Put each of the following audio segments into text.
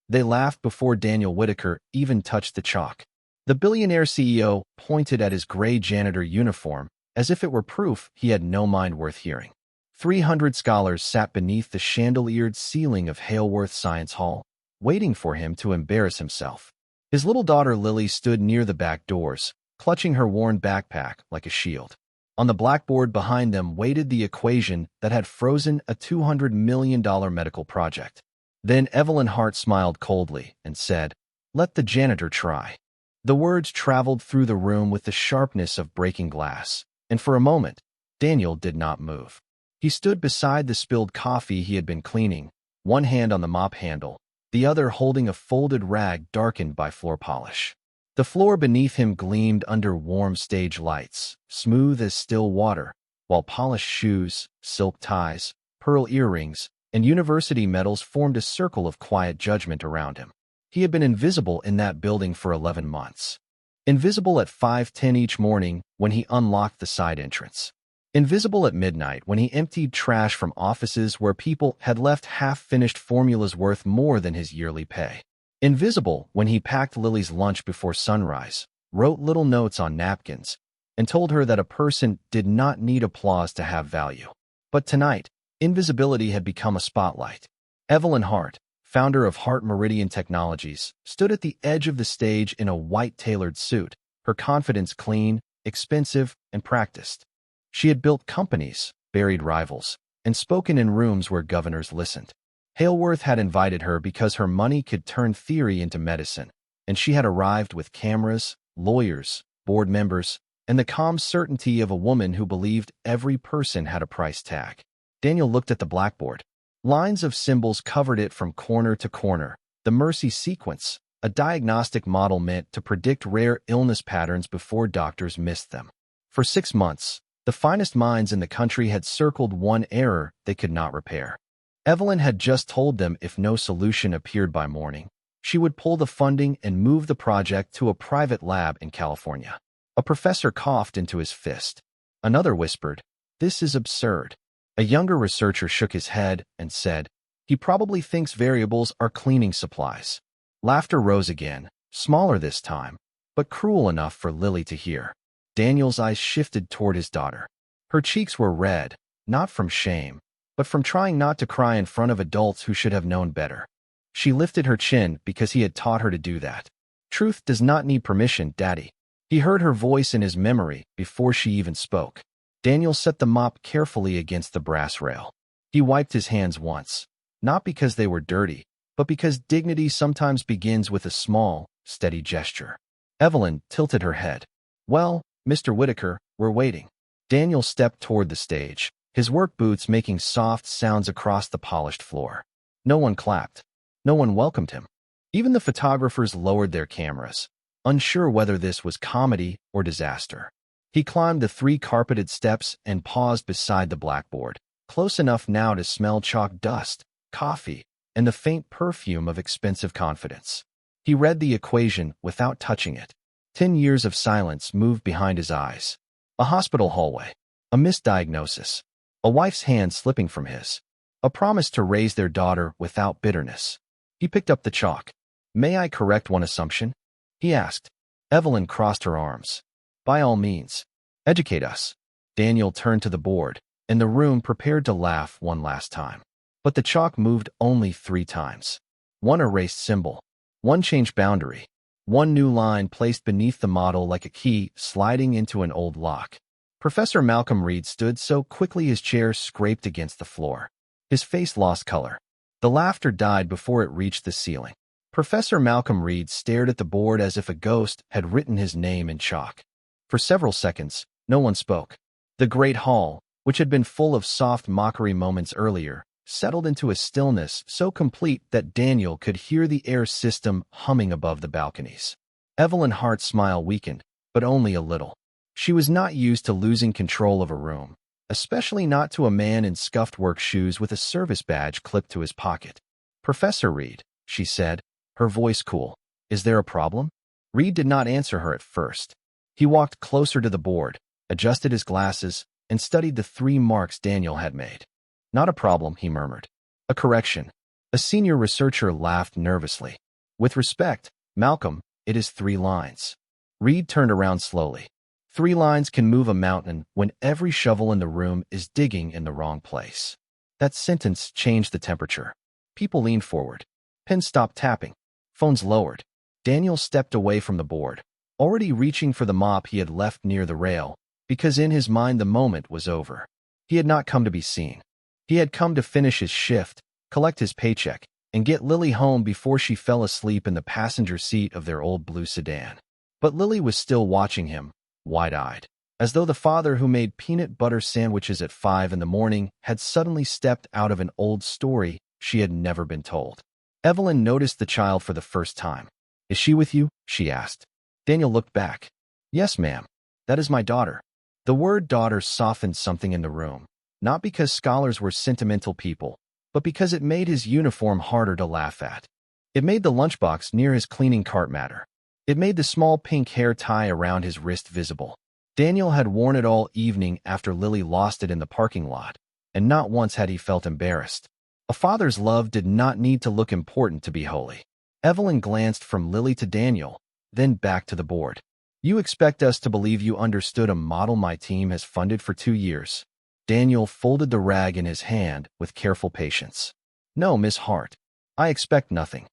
They laughed before Daniel Whitaker even touched the chalk. The billionaire CEO pointed at his gray janitor uniform as if it were proof he had no mind worth hearing. 300 scholars sat beneath the chandeliered ceiling of Haleworth Science Hall, waiting for him to embarrass himself. His little daughter Lily stood near the back doors, clutching her worn backpack like a shield. On the blackboard behind them waited the equation that had frozen a $200 million medical project. Then Evelyn Hart smiled coldly and said, "Let the janitor try." The words traveled through the room with the sharpness of breaking glass, and for a moment, Daniel did not move. He stood beside the spilled coffee he had been cleaning, one hand on the mop handle, the other holding a folded rag darkened by floor polish. The floor beneath him gleamed under warm stage lights, smooth as still water, while polished shoes, silk ties, pearl earrings, and university medals formed a circle of quiet judgment around him. He had been invisible in that building for 11 months. Invisible at 5:10 each morning when he unlocked the side entrance. Invisible at midnight when he emptied trash from offices where people had left half-finished formulas worth more than his yearly pay. Invisible when he packed Lily's lunch before sunrise, wrote little notes on napkins, and told her that a person did not need applause to have value. But tonight, invisibility had become a spotlight. Evelyn Hart, founder of Hart Meridian Technologies, stood at the edge of the stage in a white tailored suit, her confidence clean, expensive, and practiced. She had built companies, buried rivals, and spoken in rooms where governors listened. Haleworth had invited her because her money could turn theory into medicine, and she had arrived with cameras, lawyers, board members, and the calm certainty of a woman who believed every person had a price tag. Daniel looked at the blackboard. Lines of symbols covered it from corner to corner. The Mercy sequence, a diagnostic model meant to predict rare illness patterns before doctors missed them. For 6 months, the finest minds in the country had circled one error they could not repair. Evelyn had just told them if no solution appeared by morning, she would pull the funding and move the project to a private lab in California. A professor coughed into his fist. Another whispered, "This is absurd." A younger researcher shook his head and said, "He probably thinks variables are cleaning supplies." Laughter rose again, smaller this time, but cruel enough for Lily to hear. Daniel's eyes shifted toward his daughter. Her cheeks were red, not from shame, but from trying not to cry in front of adults who should have known better. She lifted her chin because he had taught her to do that. "Truth does not need permission, Daddy." He heard her voice in his memory before she even spoke. Daniel set the mop carefully against the brass rail. He wiped his hands once, not because they were dirty, but because dignity sometimes begins with a small, steady gesture. Evelyn tilted her head. "Well, Mr. Whitaker, we're waiting." Daniel stepped toward the stage, his work boots making soft sounds across the polished floor. No one clapped. No one welcomed him. Even the photographers lowered their cameras, unsure whether this was comedy or disaster. He climbed the 3 carpeted steps and paused beside the blackboard, close enough now to smell chalk dust, coffee, and the faint perfume of expensive confidence. He read the equation without touching it. 10 years of silence moved behind his eyes. A hospital hallway, a misdiagnosis, a wife's hand slipping from his, a promise to raise their daughter without bitterness. He picked up the chalk. "May I correct one assumption?" he asked. Evelyn crossed her arms. "By all means. Educate us." Daniel turned to the board, and the room prepared to laugh one last time. But the chalk moved only 3 times. One erased symbol. One changed boundary. One new line placed beneath the model like a key sliding into an old lock. Professor Malcolm Reed stood so quickly his chair scraped against the floor. His face lost color. The laughter died before it reached the ceiling. Professor Malcolm Reed stared at the board as if a ghost had written his name in chalk. For several seconds, no one spoke. The great hall, which had been full of soft mockery moments earlier, settled into a stillness so complete that Daniel could hear the air system humming above the balconies. Evelyn Hart's smile weakened, but only a little. She was not used to losing control of a room, especially not to a man in scuffed work shoes with a service badge clipped to his pocket. "Professor Reed," she said, her voice cool, "is there a problem?" Reed did not answer her at first. He walked closer to the board, adjusted his glasses, and studied the 3 marks Daniel had made. "Not a problem," he murmured. "A correction. A senior researcher laughed nervously. With respect, Malcolm, it is 3 lines. Reed turned around slowly. 3 lines can move a mountain when every shovel in the room is digging in the wrong place. That sentence changed the temperature. People leaned forward. Pens stopped tapping. Phones lowered. Daniel stepped away from the board, already reaching for the mop he had left near the rail, because in his mind the moment was over. He had not come to be seen. He had come to finish his shift, collect his paycheck, and get Lily home before she fell asleep in the passenger seat of their old blue sedan. But Lily was still watching him, wide-eyed, as though the father who made peanut butter sandwiches at 5 in the morning had suddenly stepped out of an old story she had never been told. Evelyn noticed the child for the first time. "Is she with you?" she asked. Daniel looked back. "Yes, ma'am. That is my daughter." The word daughter softened something in the room, not because scholars were sentimental people, but because it made his uniform harder to laugh at. It made the lunchbox near his cleaning cart matter. It made the small pink hair tie around his wrist visible. Daniel had worn it all evening after Lily lost it in the parking lot, and not once had he felt embarrassed. A father's love did not need to look important to be holy. Evelyn glanced from Lily to Daniel, then back to the board. "You expect us to believe you understood a model my team has funded for 2 years?" Daniel folded the rag in his hand with careful patience. "No, Miss Hart. I expect nothing."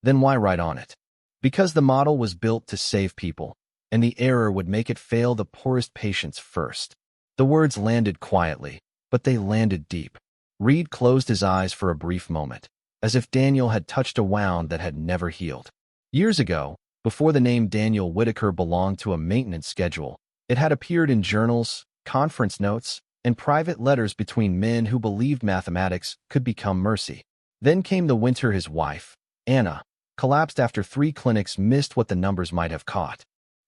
"Then why write on it?" "Because the model was built to save people, and the error would make it fail the poorest patients first." The words landed quietly, but they landed deep. Reed closed his eyes for a brief moment, as if Daniel had touched a wound that had never healed. Years ago, before the name Daniel Whitaker belonged to a maintenance schedule, it had appeared in journals, conference notes, and private letters between men who believed mathematics could become mercy. Then came the winter his wife, Anna, collapsed after 3 clinics missed what the numbers might have caught.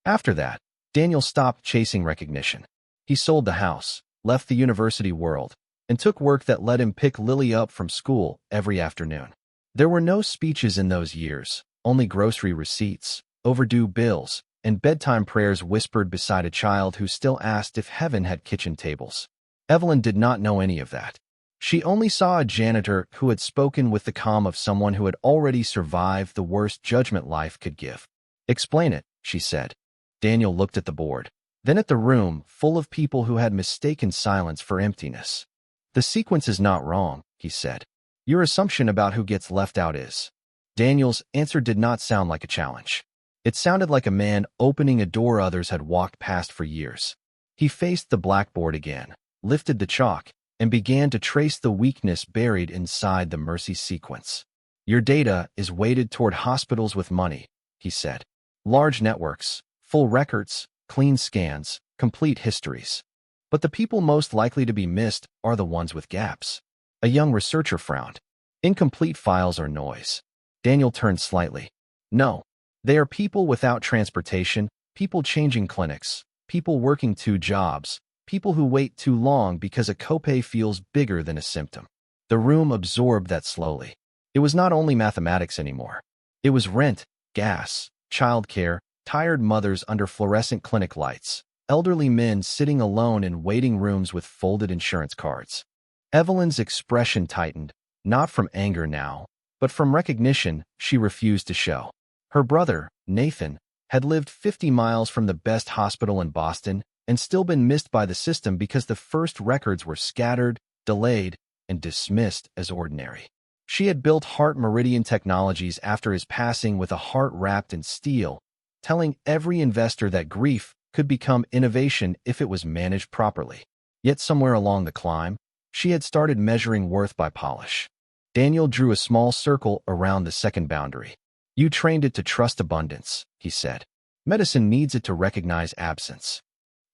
After that, Daniel stopped chasing recognition. He sold the house, left the university world, and took work that let him pick Lily up from school every afternoon. There were no speeches in those years, only grocery receipts, overdue bills, and bedtime prayers whispered beside a child who still asked if heaven had kitchen tables. Evelyn did not know any of that. She only saw a janitor who had spoken with the calm of someone who had already survived the worst judgment life could give. "Explain it," she said. Daniel looked at the board, then at the room full of people who had mistaken silence for emptiness. "The sequence is not wrong," he said. "Your assumption about who gets left out is." Daniel's answer did not sound like a challenge. It sounded like a man opening a door others had walked past for years. He faced the blackboard again, lifted the chalk, and began to trace the weakness buried inside the mercy sequence. "Your data is weighted toward hospitals with money," he said. "Large networks, full records, clean scans, complete histories. But the people most likely to be missed are the ones with gaps." A young researcher frowned. "Incomplete files are noise." Daniel turned slightly. "No. They are people without transportation, people changing clinics, people working 2 jobs, people who wait too long because a copay feels bigger than a symptom." The room absorbed that slowly. It was not only mathematics anymore. It was rent, gas, childcare, tired mothers under fluorescent clinic lights, elderly men sitting alone in waiting rooms with folded insurance cards. Evelyn's expression tightened, not from anger now, but from recognition she refused to show. Her brother, Nathan, had lived 50 miles from the best hospital in Boston and still been missed by the system because the first records were scattered, delayed, and dismissed as ordinary. She had built Heart Meridian Technologies after his passing with a heart wrapped in steel, telling every investor that grief could become innovation if it was managed properly. Yet somewhere along the climb, she had started measuring worth by polish. Daniel drew a small circle around the second boundary. "You trained it to trust abundance," he said. "Medicine needs it to recognize absence."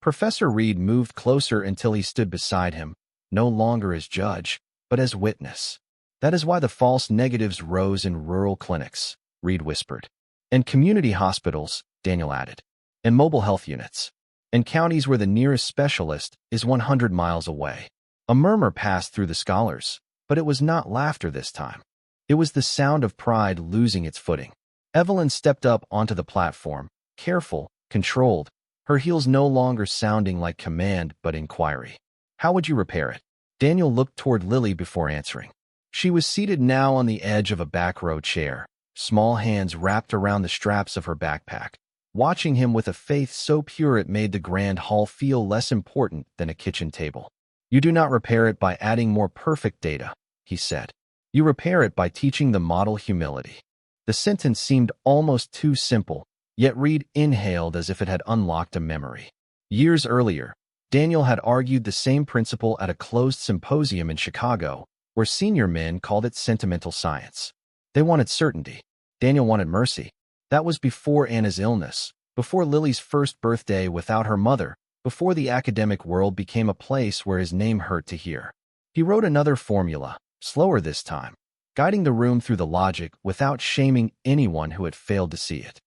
Professor Reed moved closer until he stood beside him, no longer as judge, but as witness. "That is why the false negatives rose in rural clinics," Reed whispered. "And community hospitals," Daniel added. "And mobile health units. And counties where the nearest specialist is 100 miles away." A murmur passed through the scholars, but it was not laughter this time. It was the sound of pride losing its footing. Evelyn stepped up onto the platform, careful, controlled, her heels no longer sounding like command but inquiry. "How would you repair it?" Daniel looked toward Lily before answering. She was seated now on the edge of a back row chair, small hands wrapped around the straps of her backpack, watching him with a faith so pure it made the grand hall feel less important than a kitchen table. "You do not repair it by adding more perfect data," he said. "You repair it by teaching the model humility." The sentence seemed almost too simple, yet Reed inhaled as if it had unlocked a memory. Years earlier, Daniel had argued the same principle at a closed symposium in Chicago, where senior men called it sentimental science. They wanted certainty. Daniel wanted mercy. That was before Anna's illness, before Lily's first birthday without her mother, before the academic world became a place where his name hurt to hear. He wrote another formula, slower this time, guiding the room through the logic without shaming anyone who had failed to see it.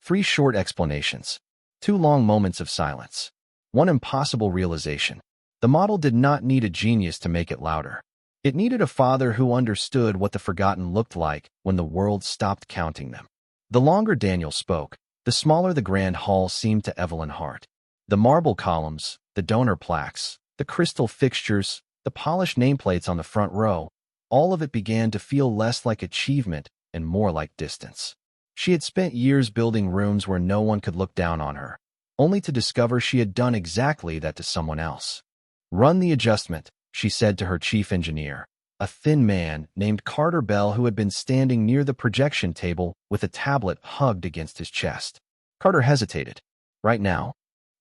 3 short explanations. 2 long moments of silence. 1 impossible realization. The model did not need a genius to make it louder. It needed a father who understood what the forgotten looked like when the world stopped counting them. The longer Daniel spoke, the smaller the grand hall seemed to Evelyn Hart. The marble columns, the donor plaques, the crystal fixtures, the polished nameplates on the front row, all of it began to feel less like achievement and more like distance. She had spent years building rooms where no one could look down on her, only to discover she had done exactly that to someone else. "Run the adjustment," she said to her chief engineer, a thin man named Carter Bell who had been standing near the projection table with a tablet hugged against his chest. Carter hesitated. "Right now?"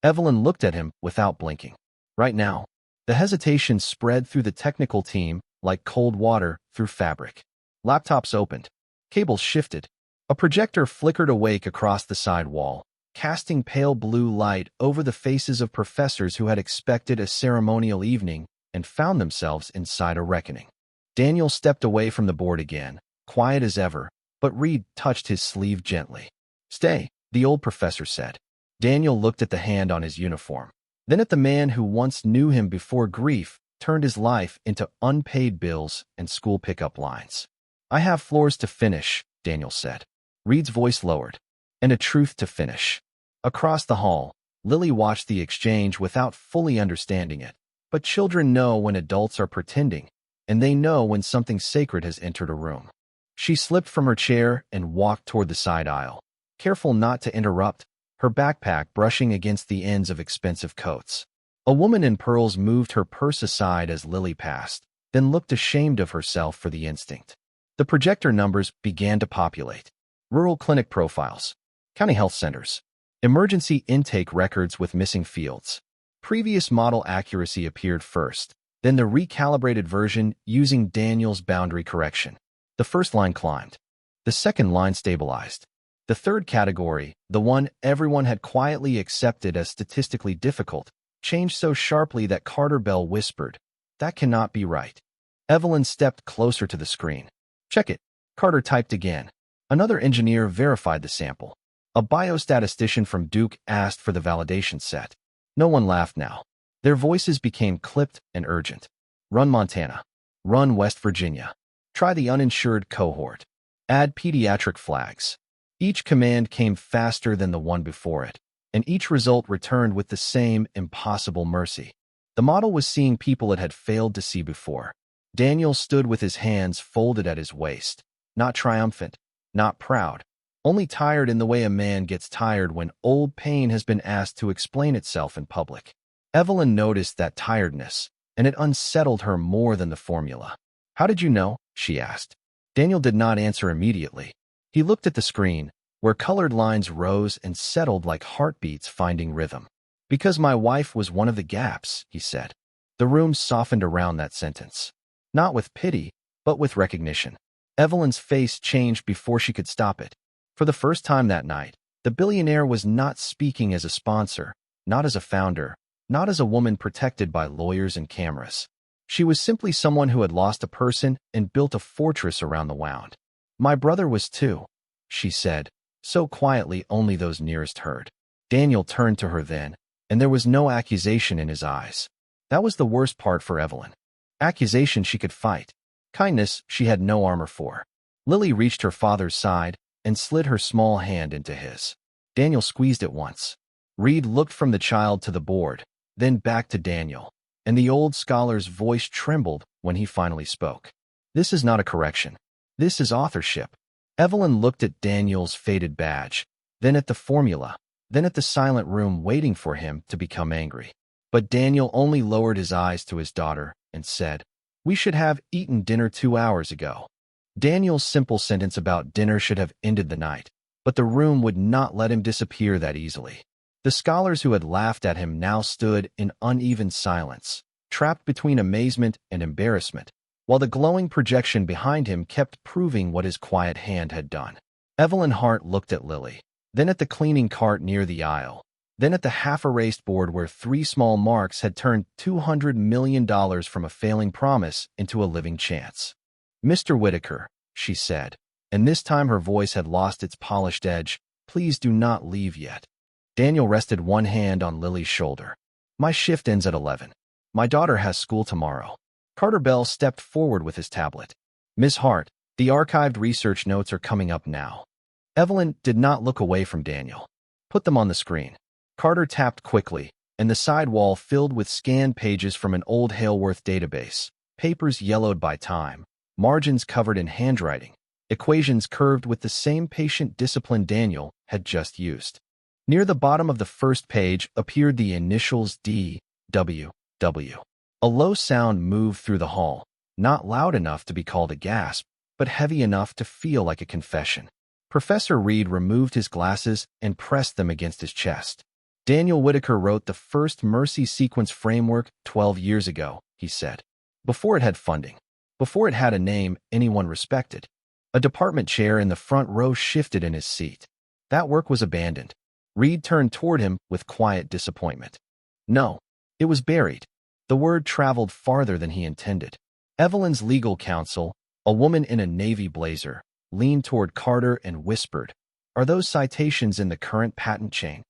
Evelyn looked at him without blinking. "Right now." The hesitation spread through the technical team like cold water through fabric. Laptops opened. Cables shifted. A projector flickered awake across the side wall, casting pale blue light over the faces of professors who had expected a ceremonial evening and found themselves inside a reckoning. Daniel stepped away from the board again, quiet as ever, but Reed touched his sleeve gently. "Stay," the old professor said. Daniel looked at the hand on his uniform, then at the man who once knew him before grief turned his life into unpaid bills and school pickup lines. "I have floors to finish," Daniel said. Reed's voice lowered. "And a truth to finish." Across the hall, Lily watched the exchange without fully understanding it. But children know when adults are pretending, and they know when something sacred has entered a room. She slipped from her chair and walked toward the side aisle, careful not to interrupt, her backpack brushing against the ends of expensive coats. A woman in pearls moved her purse aside as Lily passed, then looked ashamed of herself for the instinct. The projector numbers began to populate. Rural clinic profiles, county health centers, emergency intake records with missing fields. Previous model accuracy appeared first, then the recalibrated version using Daniel's boundary correction. The first line climbed. The second line stabilized. The third category, the one everyone had quietly accepted as statistically difficult, changed so sharply that Carter Bell whispered, "That cannot be right." Evelyn stepped closer to the screen. "Check it." Carter typed again. Another engineer verified the sample. A biostatistician from Duke asked for the validation set. No one laughed now. Their voices became clipped and urgent. "Run Montana. Run West Virginia. Try the uninsured cohort. Add pediatric flags." Each command came faster than the one before it, and each result returned with the same impossible mercy. The model was seeing people it had failed to see before. Daniel stood with his hands folded at his waist, not triumphant, not proud, only tired in the way a man gets tired when old pain has been asked to explain itself in public. Evelyn noticed that tiredness, and it unsettled her more than the formula. "How did you know?" she asked. Daniel did not answer immediately. He looked at the screen, where colored lines rose and settled like heartbeats finding rhythm. "Because my wife was one of the gaps," he said. The room softened around that sentence. Not with pity, but with recognition. Evelyn's face changed before she could stop it. For the first time that night, the billionaire was not speaking as a sponsor, not as a founder, not as a woman protected by lawyers and cameras. She was simply someone who had lost a person and built a fortress around the wound. "My brother was too," she said, so quietly only those nearest heard. Daniel turned to her then, and there was no accusation in his eyes. That was the worst part for Evelyn. Accusation she could fight. Kindness she had no armor for. Lily reached her father's side and slid her small hand into his. Daniel squeezed it once. Reed looked from the child to the board, then back to Daniel, and the old scholar's voice trembled when he finally spoke. This is not a correction. This is authorship. Evelyn looked at Daniel's faded badge, then at the formula, then at the silent room waiting for him to become angry. But Daniel only lowered his eyes to his daughter and said, "We should have eaten dinner 2 hours ago." Daniel's simple sentence about dinner should have ended the night, but the room would not let him disappear that easily. The scholars who had laughed at him now stood in uneven silence, trapped between amazement and embarrassment, while the glowing projection behind him kept proving what his quiet hand had done. Evelyn Hart looked at Lily, then at the cleaning cart near the aisle, then at the half-erased board where 3 small marks had turned $200 million from a failing promise into a living chance. "Mr. Whitaker," she said, and this time her voice had lost its polished edge, "please do not leave yet." Daniel rested one hand on Lily's shoulder. "My shift ends at 11. My daughter has school tomorrow." Carter Bell stepped forward with his tablet. "Miss Hart, the archived research notes are coming up now." Evelyn did not look away from Daniel. "Put them on the screen." Carter tapped quickly, and the side wall filled with scanned pages from an old Haleworth database, papers yellowed by time, margins covered in handwriting, equations curved with the same patient discipline Daniel had just used. Near the bottom of the first page appeared the initials D, W, W. A low sound moved through the hall, not loud enough to be called a gasp, but heavy enough to feel like a confession. Professor Reed removed his glasses and pressed them against his chest. "Daniel Whitaker wrote the first Mercy sequence framework 12 years ago," he said. "Before it had funding. Before it had a name anyone respected." A department chair in the front row shifted in his seat. That work was abandoned. Reed turned toward him with quiet disappointment. No, it was buried. The word traveled farther than he intended. Evelyn's legal counsel, a woman in a navy blazer, leaned toward Carter and whispered, "Are those citations in the current patent chain?"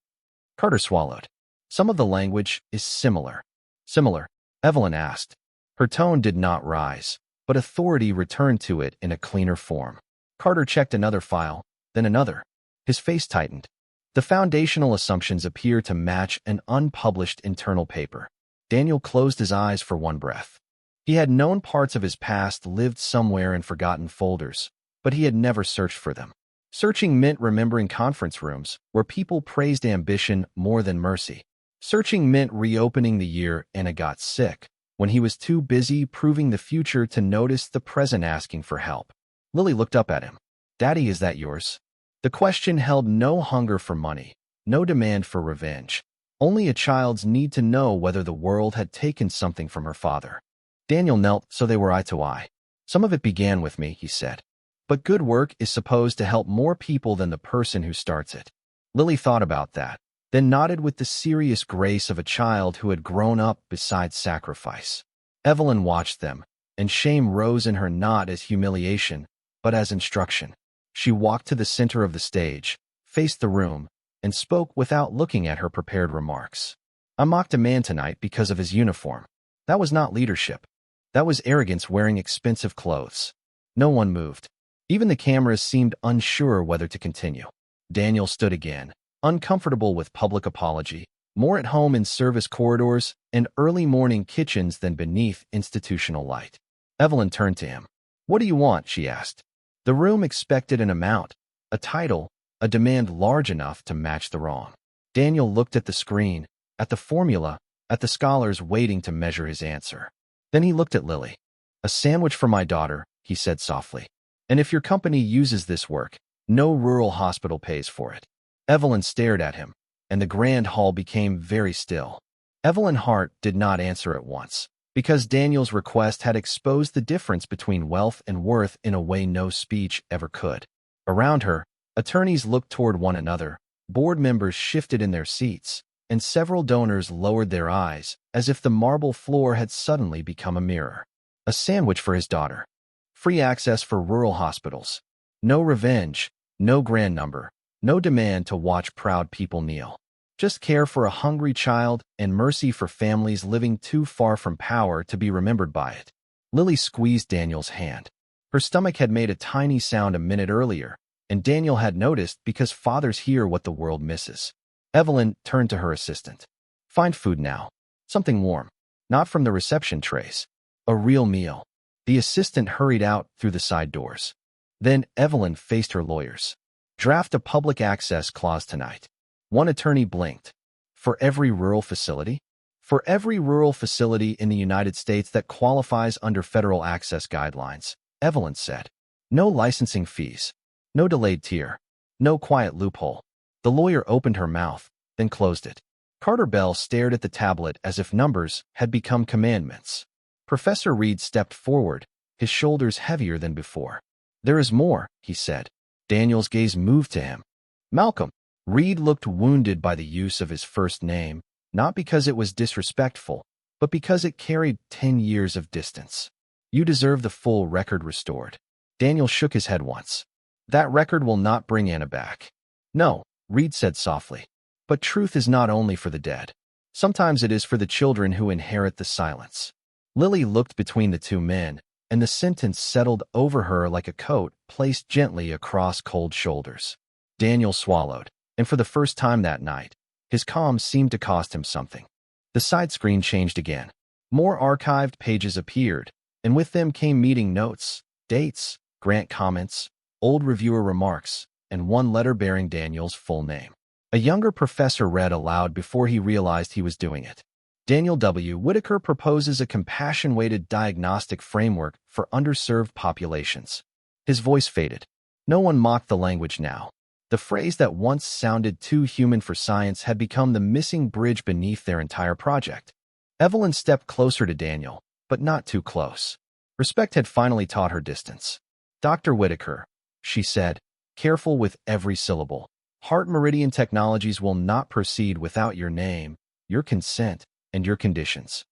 Carter swallowed. "Some of the language is similar." "Similar?" Evelyn asked. Her tone did not rise, but authority returned to it in a cleaner form. Carter checked another file, then another. His face tightened. The foundational assumptions appear to match an unpublished internal paper. Daniel closed his eyes for one breath. He had known parts of his past lived somewhere in forgotten folders, but he had never searched for them. Searching meant remembering conference rooms where people praised ambition more than mercy. Searching meant reopening the year Anna got sick, when he was too busy proving the future to notice the present asking for help. Lily looked up at him. "Daddy, is that yours?" The question held no hunger for money, no demand for revenge, only a child's need to know whether the world had taken something from her father. Daniel knelt so they were eye to eye. "Some of it began with me," he said. "But good work is supposed to help more people than the person who starts it." Lily thought about that, then nodded with the serious grace of a child who had grown up beside sacrifice. Evelyn watched them, and shame rose in her not as humiliation, but as instruction. She walked to the center of the stage, faced the room, and spoke without looking at her prepared remarks. "I mocked a man tonight because of his uniform. That was not leadership. That was arrogance wearing expensive clothes." No one moved. Even the cameras seemed unsure whether to continue. Daniel stood again, uncomfortable with public apology, more at home in service corridors and early morning kitchens than beneath institutional light. Evelyn turned to him. "What do you want?" she asked. The room expected an amount, a title, a demand large enough to match the wrong. Daniel looked at the screen, at the formula, at the scholars waiting to measure his answer. Then he looked at Lily. "A sandwich for my daughter," he said softly. "And if your company uses this work, no rural hospital pays for it." Evelyn stared at him, and the grand hall became very still. Evelyn Hart did not answer at once, because Daniel's request had exposed the difference between wealth and worth in a way no speech ever could. Around her, attorneys looked toward one another, board members shifted in their seats, and several donors lowered their eyes as if the marble floor had suddenly become a mirror. A sandwich for his daughter. Free access for rural hospitals. No revenge, no grand number, no demand to watch proud people kneel. Just care for a hungry child and mercy for families living too far from power to be remembered by it. Lily squeezed Daniel's hand. Her stomach had made a tiny sound a minute earlier, and Daniel had noticed because fathers hear what the world misses. Evelyn turned to her assistant. "Find food now. Something warm. Not from the reception trays. A real meal." The assistant hurried out through the side doors. Then Evelyn faced her lawyers. Draft a public access clause tonight. One attorney blinked. For every rural facility? For every rural facility in the United States that qualifies under federal access guidelines, Evelyn said. No licensing fees. No delayed tier. No quiet loophole. The lawyer opened her mouth, then closed it. Carter Bell stared at the tablet as if numbers had become commandments. Professor Reed stepped forward, his shoulders heavier than before. There is more, he said. Daniel's gaze moved to him. Malcolm. Reed looked wounded by the use of his first name, not because it was disrespectful, but because it carried 10 years of distance. You deserve the full record restored. Daniel shook his head once. That record will not bring Anna back. No, Reed said softly. But truth is not only for the dead. Sometimes it is for the children who inherit the silence. Lily looked between the two men, and the sentence settled over her like a coat placed gently across cold shoulders. Daniel swallowed, and for the first time that night, his calm seemed to cost him something. The side screen changed again. More archived pages appeared, and with them came meeting notes, dates, grant comments, old reviewer remarks, and one letter bearing Daniel's full name. A younger professor read aloud before he realized he was doing it. Daniel W. Whitaker proposes a compassion-weighted diagnostic framework for underserved populations. His voice faded. No one mocked the language now. The phrase that once sounded too human for science had become the missing bridge beneath their entire project. Evelyn stepped closer to Daniel, but not too close. Respect had finally taught her distance. Dr. Whitaker, she said, careful with every syllable. Heart Meridian Technologies will not proceed without your name, your consent, and your conditions.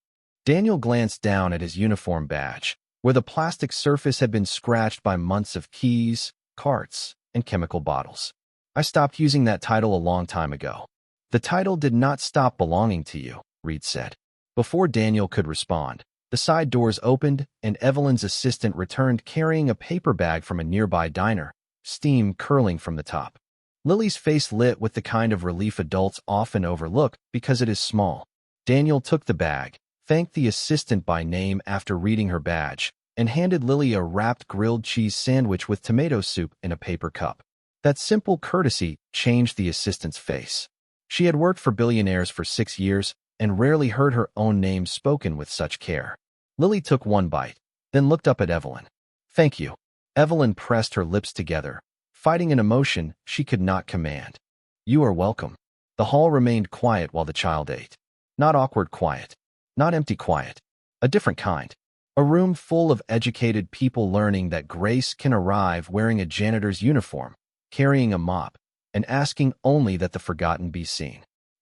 Daniel glanced down at his uniform badge, where the plastic surface had been scratched by months of keys, carts, and chemical bottles. I stopped using that title a long time ago. The title did not stop belonging to you, Reed said. Before Daniel could respond, the side doors opened and Evelyn's assistant returned carrying a paper bag from a nearby diner, steam curling from the top. Lily's face lit with the kind of relief adults often overlook because it is small. Daniel took the bag, thanked the assistant by name after reading her badge, and handed Lily a wrapped grilled cheese sandwich with tomato soup in a paper cup. That simple courtesy changed the assistant's face. She had worked for Billionaires for 6 years and rarely heard her own name spoken with such care. Lily took one bite, then looked up at Evelyn. Thank you. Evelyn pressed her lips together, fighting an emotion she could not command. You are welcome. The hall remained quiet while the child ate. Not awkward quiet. Not empty quiet. A different kind. A room full of educated people learning that grace can arrive wearing a janitor's uniform, carrying a mop, and asking only that the forgotten be seen.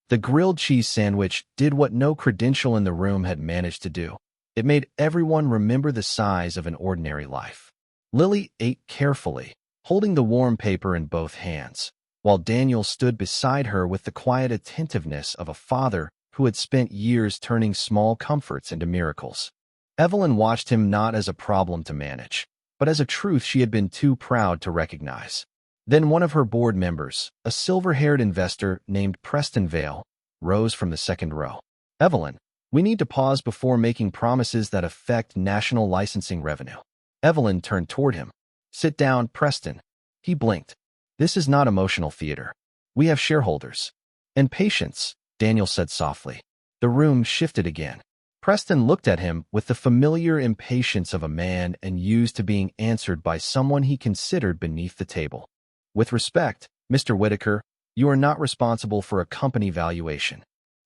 The grilled cheese sandwich did what no credential in the room had managed to do. It made everyone remember the size of an ordinary life. Lily ate carefully, holding the warm paper in both hands, while Daniel stood beside her with the quiet attentiveness of a father who had spent years turning small comforts into miracles. Evelyn watched him not as a problem to manage, but as a truth she had been too proud to recognize. Then one of her board members, a silver-haired investor named Preston Vale, rose from the second row. Evelyn, we need to pause before making promises that affect national licensing revenue. Evelyn turned toward him. Sit down, Preston. He blinked. This is not emotional theater. We have shareholders. And patience, Daniel said softly. The room shifted again. Preston looked at him with the familiar impatience of a man and used to being answered by someone he considered beneath the table. With respect, Mr. Whitaker, you are not responsible for a company valuation.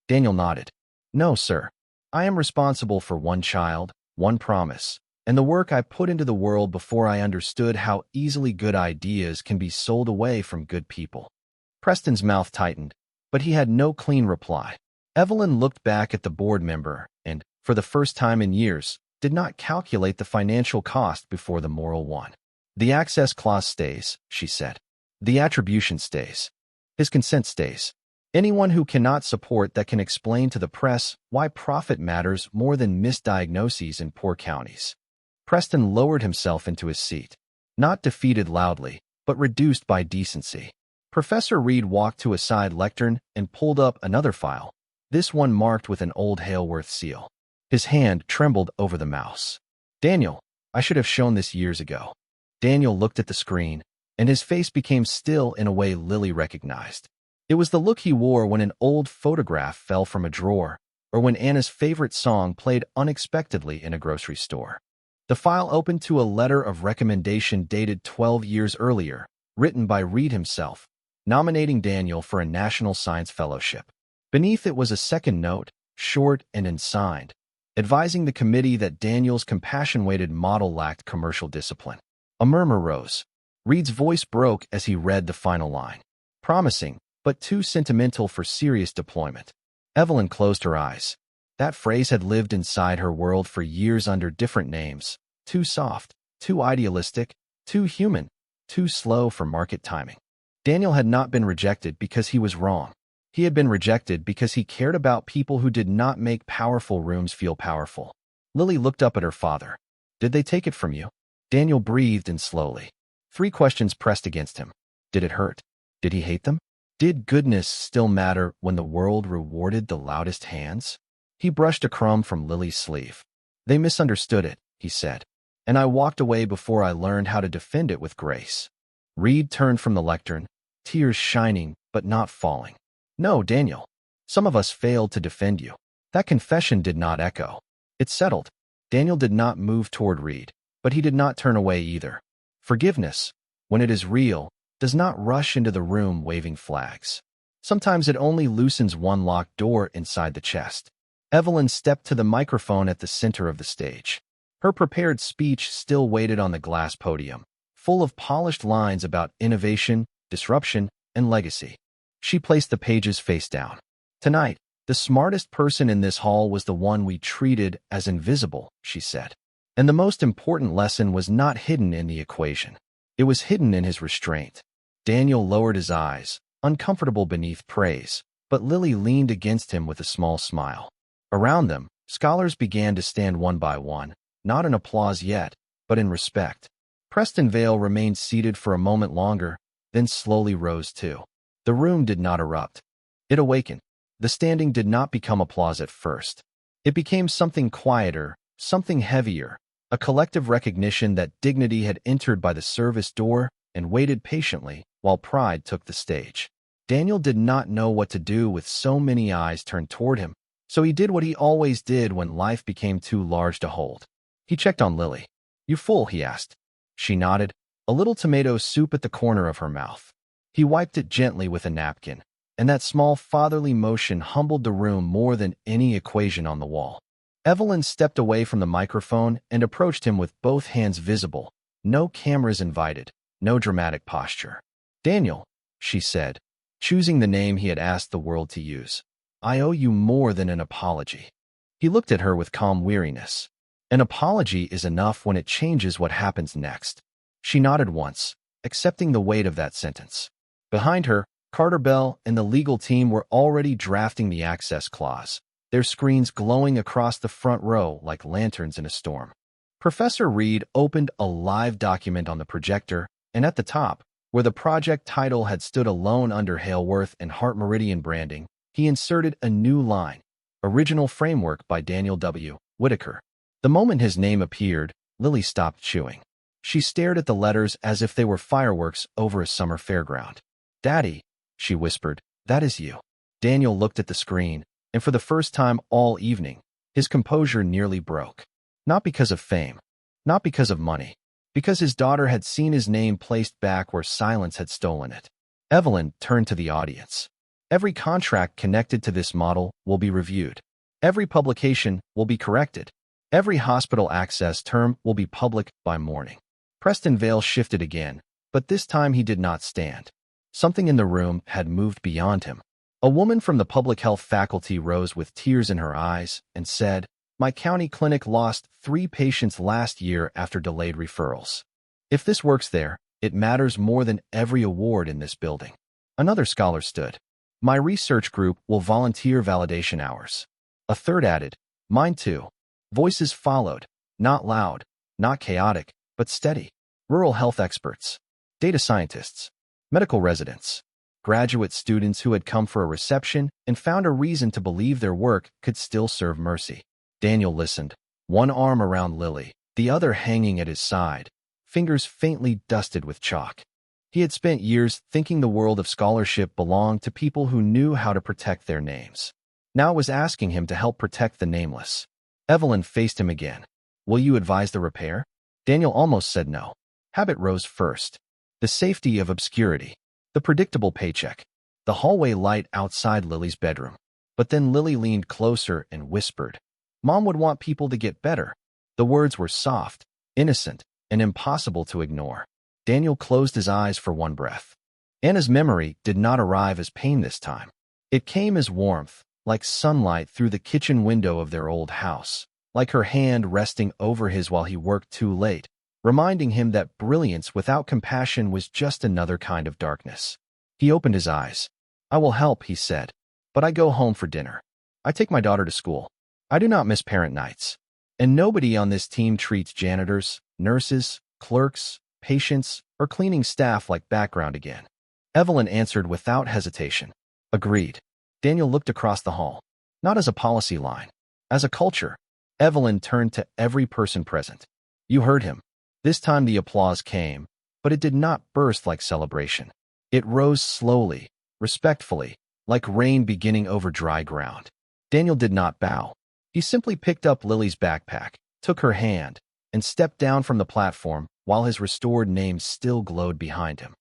Daniel nodded. No, sir. I am responsible for one child, one promise, and the work I put into the world before I understood how easily good ideas can be sold away from good people. Preston's mouth tightened, but he had no clean reply. Evelyn looked back at the board member and, for the first time in years, did not calculate the financial cost before the moral one. The access clause stays, she said. The attribution stays. His consent stays. Anyone who cannot support that can explain to the press why profit matters more than misdiagnoses in poor counties. Preston lowered himself into his seat, not defeated loudly, but reduced by decency. Professor Reed walked to a side lectern and pulled up another file, this one marked with an old Haleworth seal. His hand trembled over the mouse. Daniel, I should have shown this years ago. Daniel looked at the screen, and his face became still in a way Lily recognized. It was the look he wore when an old photograph fell from a drawer, or when Anna's favorite song played unexpectedly in a grocery store. The file opened to a letter of recommendation dated 12 years earlier, written by Reed himself, nominating Daniel for a National Science Fellowship. Beneath it was a second note, short and unsigned, advising the committee that Daniel's compassion-weighted model lacked commercial discipline. A murmur rose. Reed's voice broke as he read the final line. Promising, but too sentimental for serious deployment. Evelyn closed her eyes. That phrase had lived inside her world for years under different names. Too soft, too idealistic, too human, too slow for market timing. Daniel had not been rejected because he was wrong. He had been rejected because he cared about people who did not make powerful rooms feel powerful. Lily looked up at her father. Did they take it from you? Daniel breathed in slowly. 3 questions pressed against him. Did it hurt? Did he hate them? Did goodness still matter when the world rewarded the loudest hands? He brushed a crumb from Lily's sleeve. They misunderstood it, he said, and I walked away before I learned how to defend it with grace. Reed turned from the lectern, tears shining but not falling. No, Daniel. Some of us failed to defend you. That confession did not echo. It settled. Daniel did not move toward Reed, but he did not turn away either. Forgiveness, when it is real, does not rush into the room waving flags. Sometimes it only loosens one locked door inside the chest. Evelyn stepped to the microphone at the center of the stage. Her prepared speech still waited on the glass podium, full of polished lines about innovation, disruption, and legacy. She placed the pages face down. Tonight, the smartest person in this hall was the one we treated as invisible, she said. And the most important lesson was not hidden in the equation. It was hidden in his restraint. Daniel lowered his eyes, uncomfortable beneath praise, but Lily leaned against him with a small smile. Around them, scholars began to stand one by one, not in applause yet, but in respect. Preston Vale remained seated for a moment longer, then slowly rose too. The room did not erupt. It awakened. The standing did not become applause at first. It became something quieter, something heavier, a collective recognition that dignity had entered by the service door and waited patiently while pride took the stage. Daniel did not know what to do with so many eyes turned toward him, so he did what he always did when life became too large to hold. He checked on Lily. You full? He asked. She nodded, a little tomato soup at the corner of her mouth. He wiped it gently with a napkin, and that small fatherly motion humbled the room more than any equation on the wall. Evelyn stepped away from the microphone and approached him with both hands visible. No cameras invited, no dramatic posture. Daniel, she said, choosing the name he had asked the world to use. I owe you more than an apology. He looked at her with calm weariness. An apology is enough when it changes what happens next. She nodded once, accepting the weight of that sentence. Behind her, Carter Bell and the legal team were already drafting the access clause, their screens glowing across the front row like lanterns in a storm. Professor Reed opened a live document on the projector, and at the top, where the project title had stood alone under Haleworth and Heart Meridian branding, he inserted a new line, Original Framework by Daniel W. Whitaker. The moment his name appeared, Lily stopped chewing. She stared at the letters as if they were fireworks over a summer fairground. Daddy, she whispered, that is you. Daniel looked at the screen, and for the first time all evening, his composure nearly broke. Not because of fame, not because of money, because his daughter had seen his name placed back where silence had stolen it. Evelyn turned to the audience. Every contract connected to this model will be reviewed. Every publication will be corrected. Every hospital access term will be public by morning. Preston Vale shifted again, but this time he did not stand. Something in the room had moved beyond him. A woman from the public health faculty rose with tears in her eyes and said, My county clinic lost 3 patients last year after delayed referrals. If this works there, it matters more than every award in this building. Another scholar stood. My research group will volunteer validation hours. A third added, Mine too. Voices followed, not loud, not chaotic, but steady. Rural health experts, data scientists, medical residents, graduate students who had come for a reception and found a reason to believe their work could still serve mercy. Daniel listened, one arm around Lily, the other hanging at his side, fingers faintly dusted with chalk. He had spent years thinking the world of scholarship belonged to people who knew how to protect their names. Now it was asking him to help protect the nameless. Evelyn faced him again. Will you advise the repair? Daniel almost said no. Habit rose first. The safety of obscurity. The predictable paycheck. The hallway light outside Lily's bedroom. But then Lily leaned closer and whispered, Mom would want people to get better. The words were soft, innocent, and impossible to ignore. Daniel closed his eyes for one breath. Anna's memory did not arrive as pain this time. It came as warmth, like sunlight through the kitchen window of their old house, like her hand resting over his while he worked too late, reminding him that brilliance without compassion was just another kind of darkness. He opened his eyes. I will help, he said, but I go home for dinner. I take my daughter to school. I do not miss parent nights. And nobody on this team treats janitors, nurses, clerks, patients, or cleaning staff like background again. Evelyn answered without hesitation. Agreed. Daniel looked across the hall. Not as a policy line. As a culture. Evelyn turned to every person present. You heard him. This time the applause came, but it did not burst like celebration. It rose slowly, respectfully, like rain beginning over dry ground. Daniel did not bow. He simply picked up Lily's backpack, took her hand, and stepped down from the platform while his restored name still glowed behind him.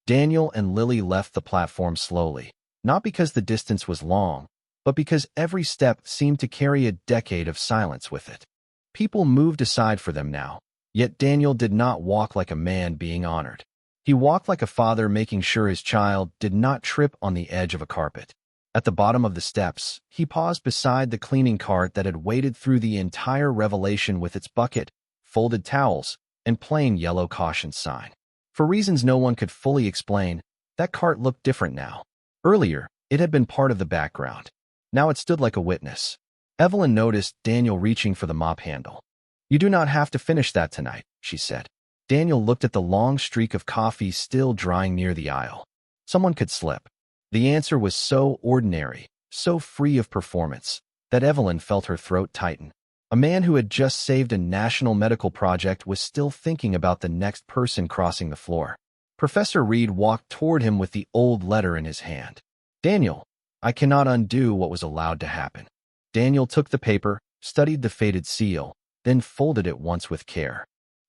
Daniel and Lily left the platform slowly, not because the distance was long, but because every step seemed to carry a decade of silence with it. People moved aside for them now, yet Daniel did not walk like a man being honored. He walked like a father making sure his child did not trip on the edge of a carpet. At the bottom of the steps, he paused beside the cleaning cart that had waded through the entire revelation with its bucket, folded towels, and plain yellow caution sign. For reasons no one could fully explain, that cart looked different now. Earlier, it had been part of the background. Now it stood like a witness. Evelyn noticed Daniel reaching for the mop handle. You do not have to finish that tonight, she said. Daniel looked at the long streak of coffee still drying near the aisle. Someone could slip. The answer was so ordinary, so free of performance, that Evelyn felt her throat tighten. A man who had just saved a national medical project was still thinking about the next person crossing the floor. Professor Reed walked toward him with the old letter in his hand. Daniel, I cannot undo what was allowed to happen. Daniel took the paper, studied the faded seal, then folded it once with care.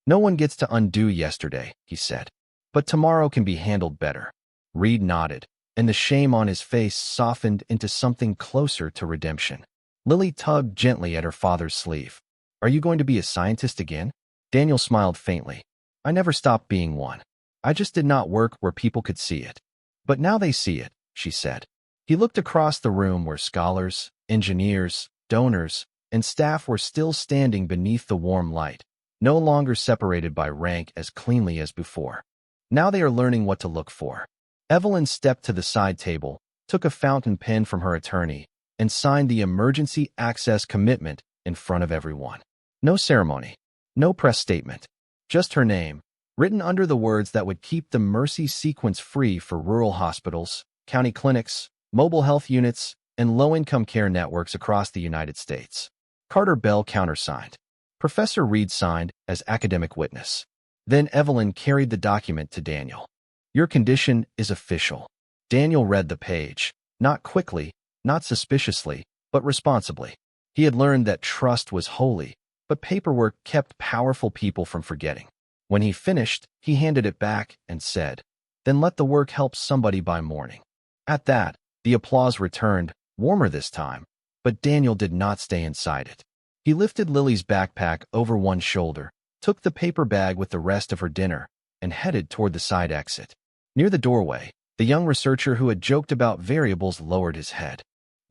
No one gets to undo yesterday, he said. But tomorrow can be handled better. Reed nodded, and the shame on his face softened into something closer to redemption. Lily tugged gently at her father's sleeve. Are you going to be a scientist again? Daniel smiled faintly. I never stopped being one. I just did not work where people could see it. But now they see it, she said. He looked across the room where scholars, engineers, donors, and staff were still standing beneath the warm light, no longer separated by rank as cleanly as before. Now they are learning what to look for. Evelyn stepped to the side table, took a fountain pen from her attorney, and signed the emergency access commitment in front of everyone. No ceremony, no press statement, just her name, written under the words that would keep the Mercy sequence free for rural hospitals, county clinics, mobile health units, and low-income care networks across the United States. Carter Bell countersigned. Professor Reed signed as academic witness. Then Evelyn carried the document to Daniel. Your condition is official. Daniel read the page, not quickly, not suspiciously, but responsibly. He had learned that trust was holy, but paperwork kept powerful people from forgetting. When he finished, he handed it back and said, Then let the work help somebody by morning. At that, the applause returned, warmer this time, but Daniel did not stay inside it. He lifted Lily's backpack over one shoulder, took the paper bag with the rest of her dinner, and headed toward the side exit. Near the doorway, the young researcher who had joked about variables lowered his head.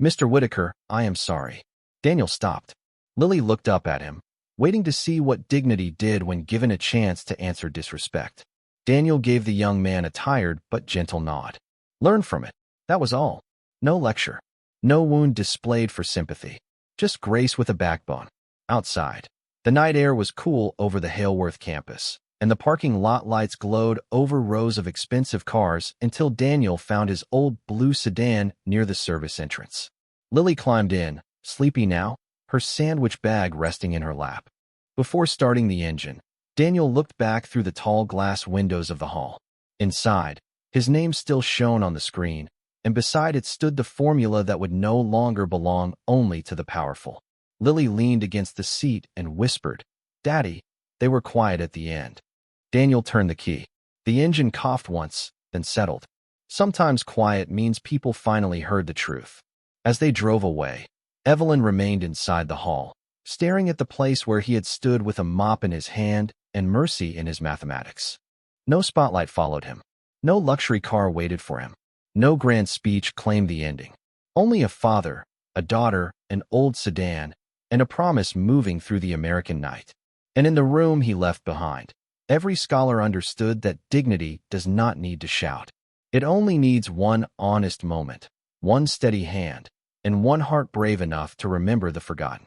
Mr. Whitaker, I am sorry. Daniel stopped. Lily looked up at him, waiting to see what dignity did when given a chance to answer disrespect. Daniel gave the young man a tired but gentle nod. Learn from it. That was all. No lecture. No wound displayed for sympathy. Just grace with a backbone. Outside, the night air was cool over the Haleworth campus, and the parking lot lights glowed over rows of expensive cars until Daniel found his old blue sedan near the service entrance. Lily climbed in, sleepy now, her sandwich bag resting in her lap. Before starting the engine, Daniel looked back through the tall glass windows of the hall. Inside, his name still shone on the screen, and beside it stood the formula that would no longer belong only to the powerful. Lily leaned against the seat and whispered, "Daddy." They were quiet at the end. Daniel turned the key. The engine coughed once, then settled. Sometimes quiet means people finally heard the truth. As they drove away, Evelyn remained inside the hall, staring at the place where he had stood with a mop in his hand and mercy in his mathematics. No spotlight followed him. No luxury car waited for him. No grand speech claimed the ending. Only a father, a daughter, an old sedan, and a promise moving through the American night. And in the room he left behind, every scholar understood that dignity does not need to shout. It only needs one honest moment, one steady hand, and one heart brave enough to remember the forgotten.